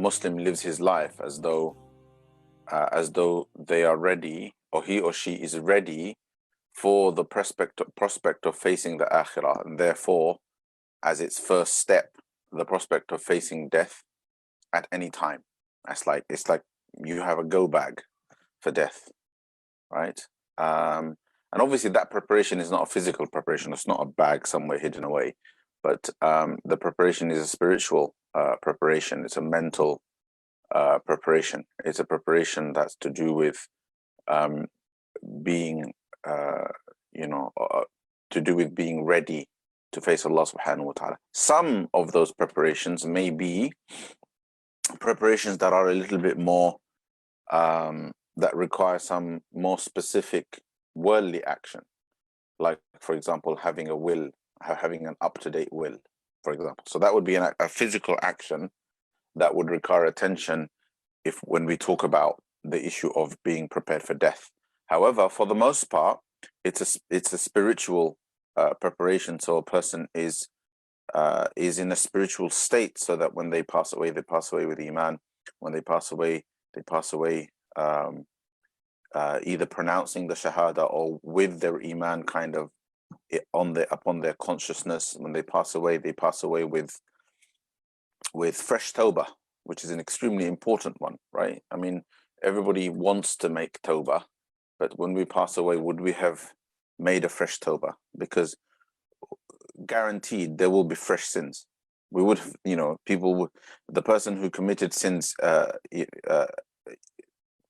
Muslim lives his life as though they are ready, or he or she is ready for the prospect of facing the akhirah, and therefore, as its first step, the prospect of facing death at any time. It's like you have a go bag for death, right? And obviously that preparation is not a physical preparation. It's not a bag somewhere hidden away, but the preparation is a spiritual preparation. It's a mental preparation. It's a preparation that's to do with being, to do with being ready to face Allah subhanahu wa ta'ala. Some of those preparations may be preparations that are a little bit more, that require some more specific worldly action. Like, for example, having a will, having an up-to-date will, for example. So that would be a physical action that would require attention when we talk about the issue of being prepared for death. However, for the most part, it's a spiritual preparation. So a person is in a spiritual state, so that when they pass away with Iman. When they pass away either pronouncing the Shahada or with their Iman kind of upon their consciousness. When they pass away with fresh tawbah, which is an extremely important one, right? I mean, everybody wants to make tawbah, but when we pass away, would we have made a fresh tawbah? Because guaranteed there will be fresh sins. We would have, the person who committed sins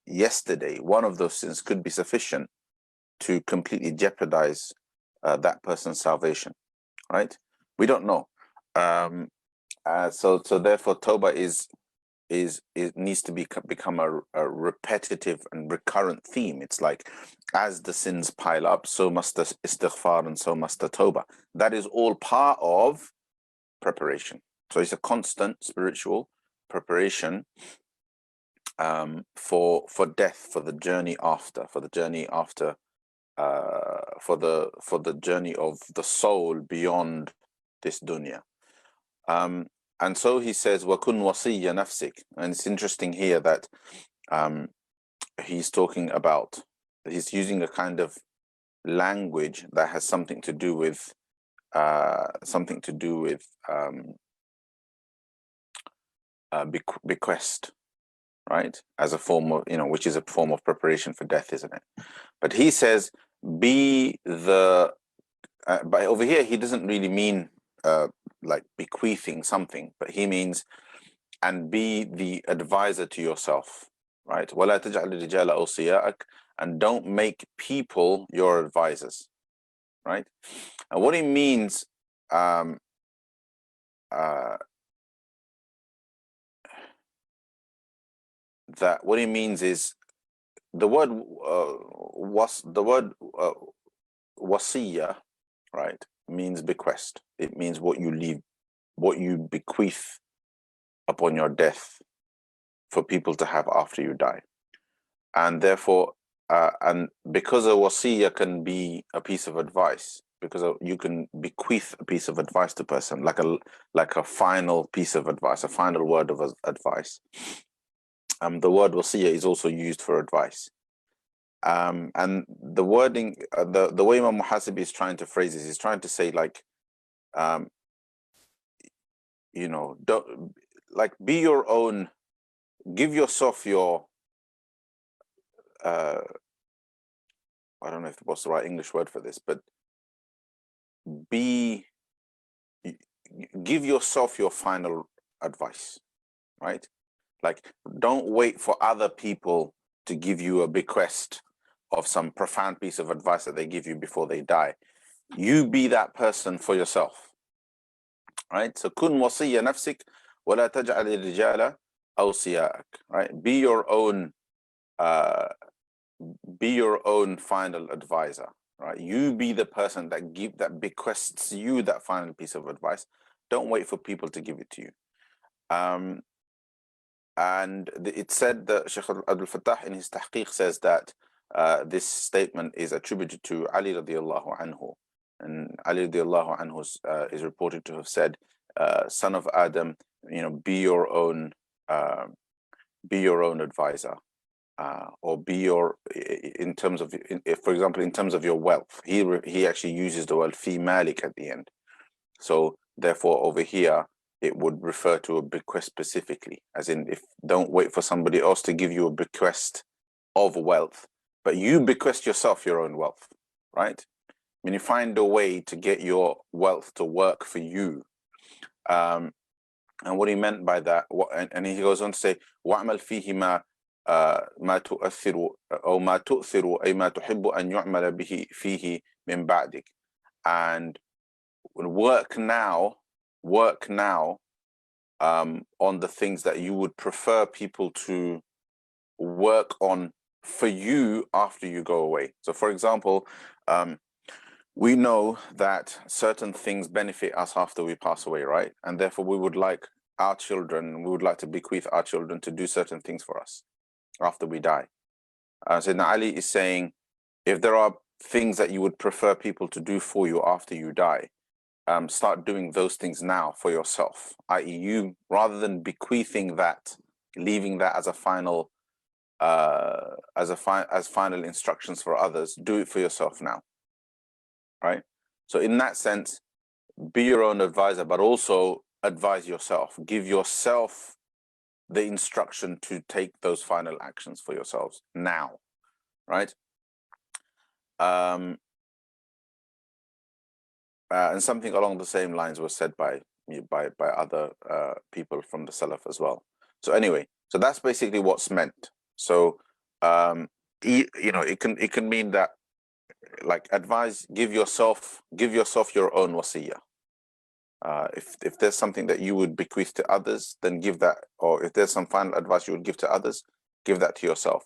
yesterday, one of those sins could be sufficient to completely jeopardize that person's salvation, right? We don't know. So therefore, tawbah needs to become a repetitive and recurrent theme. It's like, as the sins pile up, so must the istighfar and so must the tawbah. That is all part of preparation. So it's a constant spiritual preparation for death, for the journey after, for the journey of the soul beyond this dunya. And so he says, وَكُنْ وَصِيَّ نَفْسِكَ. And it's interesting here that he's using a kind of language that has something to do with bequest, right? As a form of, which is a form of preparation for death, isn't it? But he says, but over here, he doesn't really mean like bequeathing something, but he means, and be the advisor to yourself, right? وَلَا تَجْعَلِ الرِّجَالَ أَوْصِيَاءَكَ. And don't make people your advisors, right? And what he means, is the word wasiyah, right, means bequest. It means what you leave, what you bequeath upon your death for people to have after you die. And therefore, and because a wasiyah can be a piece of advice, because you can bequeath a piece of advice to a person, like a final piece of advice, a final word of advice. The word wasiyah is also used for advice. And the wording, the way Imam Muhasibi is trying to phrase this, is trying to say, like, don't, like, be your own, give yourself your, I don't know if what's the right English word for this, but give yourself your final advice, right? Like, don't wait for other people to give you a bequest of some profound piece of advice that they give you before they die. You be that person for yourself, right? So kun wasiyya nafsik wa la taj'al al-rijala awsiya'ak, right? Be your own final advisor, right? You be the person that bequests you that final piece of advice. Don't wait for people to give it to you. And it said that Shaykh Abdul Fattah in his tahqiq says that this statement is attributed to Ali radiallahu anhu. And Ali radiallahu anhu is reported to have said, son of Adam, be your own be your own advisor, or be your, in terms of, for example, in terms of your wealth. He actually uses the word fi malik at the end. So therefore, over here, it would refer to a bequest specifically, as in, if don't wait for somebody else to give you a bequest of wealth, but you bequest yourself your own wealth, right? When you find a way to get your wealth to work for you. And what he meant by that, and he goes on to say, وَعْمَلْ فِيهِ ما تؤثر أو ما تؤثر أي ما تحب أن يعمل به فيه من بعدك. And work now on the things that you would prefer people to work on for you after you go away. So for example, we know that certain things benefit us after we pass away, right? And therefore we would like our children, we would like to bequeath our children to do certain things for us after we die. Sayyidina Ali is saying, if there are things that you would prefer people to do for you after you die, start doing those things now for yourself, i.e. you, rather than bequeathing that, leaving that as a final as final instructions for others, do it for yourself now, right? So in that sense, be your own advisor, but also advise yourself, give yourself the instruction to take those final actions for yourselves now, right? And something along the same lines was said by other people from the Salaf as well. So anyway, so that's basically what's meant. So you know, it can mean that, like, advise, give yourself your own wasiyah. If there's something that you would bequeath to others, then give that. Or if there's some final advice you would give to others, give that to yourself.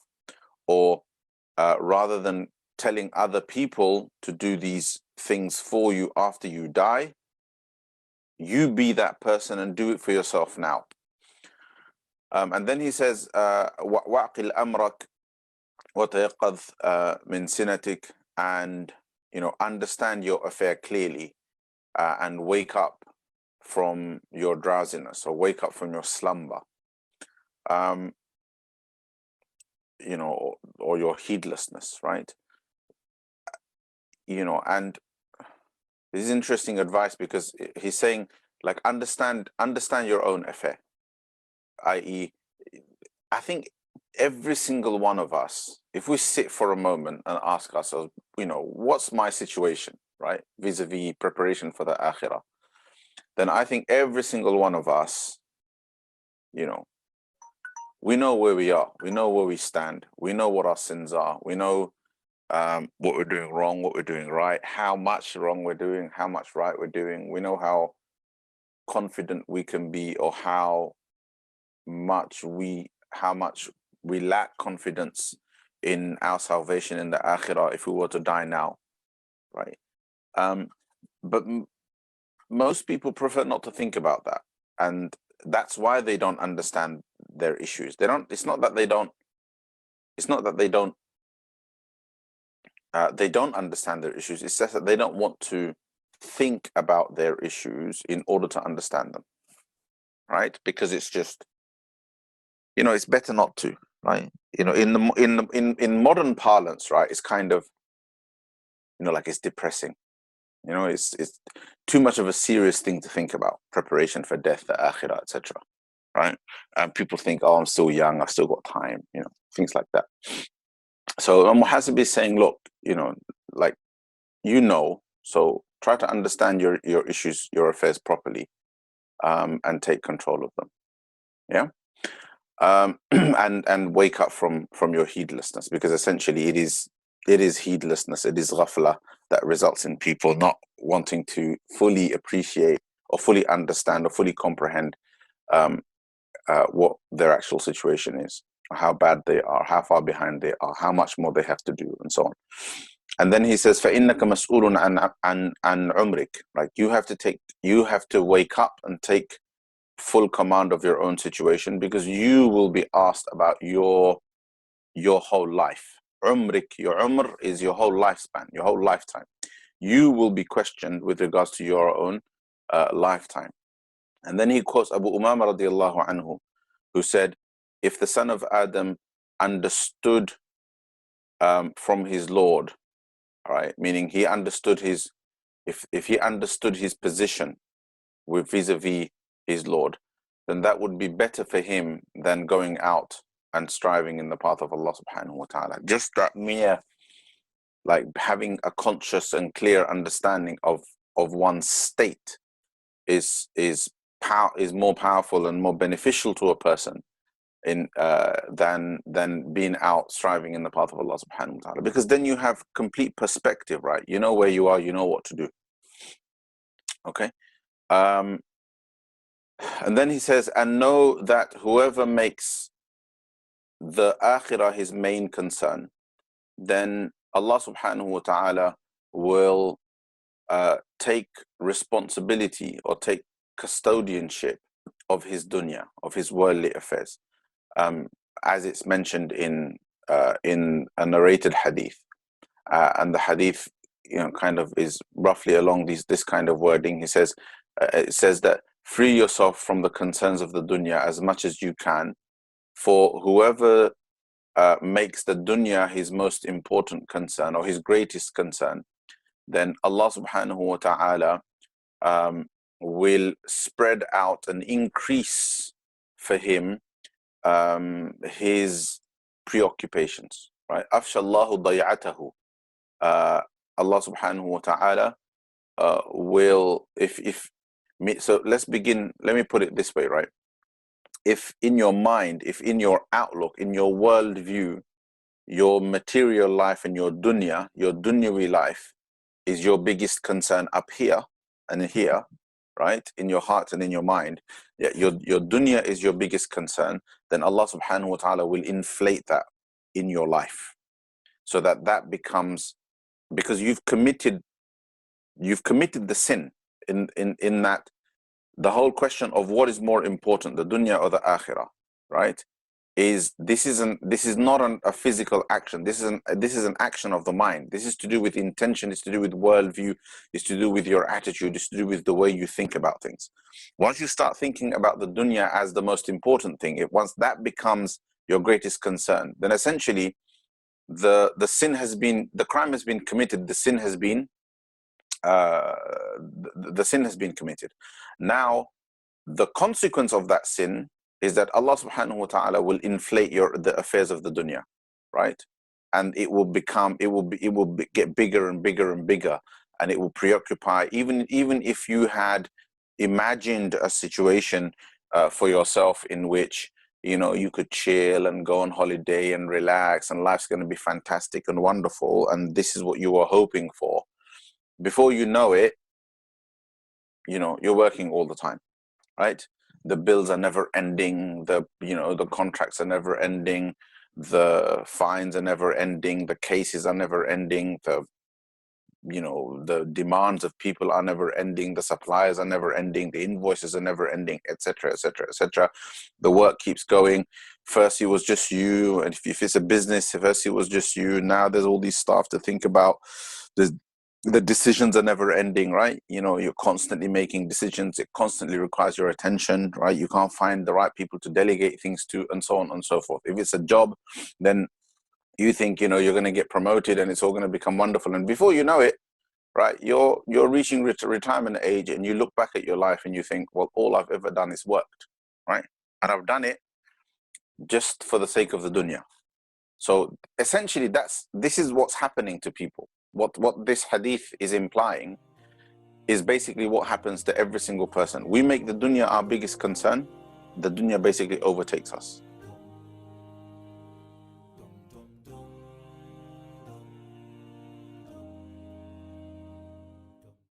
Or rather than telling other people to do these things for you after you die, you be that person and do it for yourself now. And then he says, وَعْقِلْ أَمْرَكْ وَتَيَقَّذْ مِنْ سِنَتِكَ, and, you know, understand your affair clearly, and wake up from your drowsiness, or wake up from your slumber, you know, or your heedlessness, right? You know, and this is interesting advice, because he's saying, like, understand your own affair, i.e., I think every single one of us, if we sit for a moment and ask ourselves, you know, what's my situation, right, vis-a-vis preparation for the akhirah, then I think every single one of us, you know, we know where we are, we know where we stand, we know what our sins are, we know what we're doing wrong, what we're doing right, how much wrong we're doing, how much right we're doing. We know how confident we can be, or how much we lack confidence in our salvation in the akhirah if we were to die now, right? But most people prefer not to think about that, and that's why they don't understand their issues. It's not that they don't understand their issues. It's just that they don't want to think about their issues in order to understand them, right? Because it's just, you know, it's better not to, right? You know, in modern parlance, right, it's kind of, you know, like, it's depressing. You know, it's too much of a serious thing to think about, preparation for death, the akhirah, etc. Right? And people think, oh, I'm still young, I've still got time, you know, things like that. So Muhasibi is saying, look, you know, like, you know, so try to understand your issues, your affairs properly, and take control of them. Yeah. And wake up from your heedlessness, because essentially it is heedlessness, it is ghafla, that results in people not wanting to fully appreciate or fully understand or fully comprehend what their actual situation is, how bad they are, how far behind they are, how much more they have to do, and so on. And then he says, فَإِنَّكَ مَسْئُولٌ عَنْ عُمْرِكَ, like, you have to wake up and take full command of your own situation, because you will be asked about your whole life. Umrik, your umr is your whole lifespan, your whole lifetime. You will be questioned with regards to your own lifetime. And then he quotes Abu Umama radiallahu anhu, who said, if the son of Adam understood from his Lord, all right, meaning he understood his, if he understood his position with vis-a-vis his Lord, then that would be better for him than going out and striving in the path of Allah subhanahu wa ta'ala. Just that mere, like, having a conscious and clear understanding of one's state is more powerful and more beneficial to a person in than being out striving in the path of Allah subhanahu wa ta'ala, because then you have complete perspective, right? You know where you are, you know what to do. Okay. And then he says, and know that whoever makes the akhirah his main concern, then Allah subhanahu wa ta'ala will take responsibility or take custodianship of his dunya, of his worldly affairs, as it's mentioned in a narrated hadith. And the hadith, kind of is roughly along this kind of wording. He says, it says that free yourself from the concerns of the dunya as much as you can, for whoever makes the dunya his most important concern or his greatest concern, then Allah subhanahu wa ta'ala will spread out and increase for him his preoccupations, right? Afshallahu day'atahu. Allah subhanahu wa ta'ala will, so let's begin, let me put it this way, right? If in your mind, if in your outlook, in your worldview, your material life and your dunyawi life is your biggest concern up here and here, right? In your heart and in your mind, yeah, your dunya is your biggest concern, then Allah subhanahu wa ta'ala will inflate that in your life, so that becomes, because you've committed the sin in that. The whole question of what is more important, the dunya or the akhirah, right? This is not a physical action. This is an action of the mind. This is to do with intention. It's to do with worldview. It's to do with your attitude. It's to do with the way you think about things. Once you start thinking about the dunya as the most important thing, once that becomes your greatest concern, then essentially the crime has been committed. The sin has been committed. Now, the consequence of that sin is that Allah subhanahu wa ta'ala will inflate the affairs of the dunya, right? And it will get bigger and bigger and bigger, and it will preoccupy, even if you had imagined a situation for yourself in which you could chill and go on holiday and relax and life's going to be fantastic and wonderful, and this is what you were hoping for. Before you know it, you're working all the time, right? The bills are never ending, the contracts are never ending, the fines are never ending, the cases are never ending, the demands of people are never ending, the suppliers are never ending, the invoices are never ending, etc., etc., etc. The work keeps going. First it was just you, and if it's a business, first it was just you, now there's all these stuff to think about. The decisions are never ending, right? You're constantly making decisions. It constantly requires your attention, right? You can't find the right people to delegate things to, and so on and so forth. If it's a job, then you think, you're going to get promoted and it's all going to become wonderful. And before you know it, right, you're reaching retirement age, and you look back at your life and you think, well, all I've ever done is worked, right? And I've done it just for the sake of the dunya. So essentially, this is what's happening to people. What this hadith is implying is basically what happens to every single person. We make the dunya our biggest concern, the dunya basically overtakes us.